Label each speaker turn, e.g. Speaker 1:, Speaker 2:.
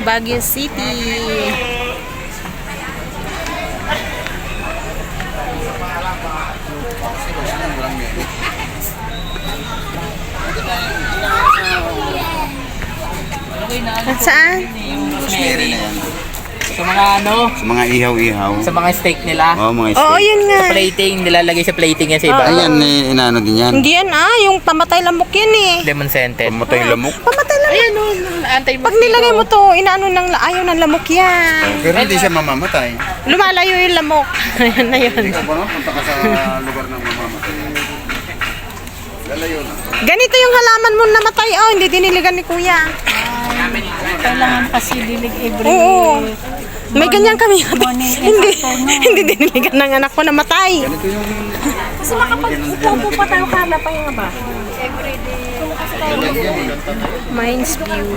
Speaker 1: Baguio City. At saan?
Speaker 2: Rosemary na yan.
Speaker 3: Sa mga ano,
Speaker 2: Sa mga ihaw-ihaw.
Speaker 3: sa mga steak nila.
Speaker 2: Oo, mga
Speaker 1: Oo,
Speaker 2: steak.
Speaker 1: yun nga.
Speaker 3: Sa plating, nilalagay sa plating yan sa iba.
Speaker 2: Ayan, inaano din yan.
Speaker 1: Hindi yan yung pamatay lamok yan eh.
Speaker 3: Lemon scented.
Speaker 2: Pamatay lamok.
Speaker 1: Pamatay lamok.
Speaker 3: Ayan o, antay mo.
Speaker 1: Pag nilagay mo to, inaano ng ayaw ng lamok yan.
Speaker 2: Pero hindi siya mamamatay.
Speaker 1: Lumalayo yung lamok. Ayan na yun.
Speaker 2: Ikaw ba no? Punta ka sa lugar ng mamamatay. Lalayo na.
Speaker 1: Ganito yung halaman mo namatay. Oh, hindi diniligan ni kuya.
Speaker 4: Kailangan kasi dilig every
Speaker 1: Oo. May ganyan kami. Hindi diniligan ng anak ko namatay.
Speaker 2: Ganito yung
Speaker 4: kasi makapag-upo pa tayo kala pa yung ba?
Speaker 1: Mines View.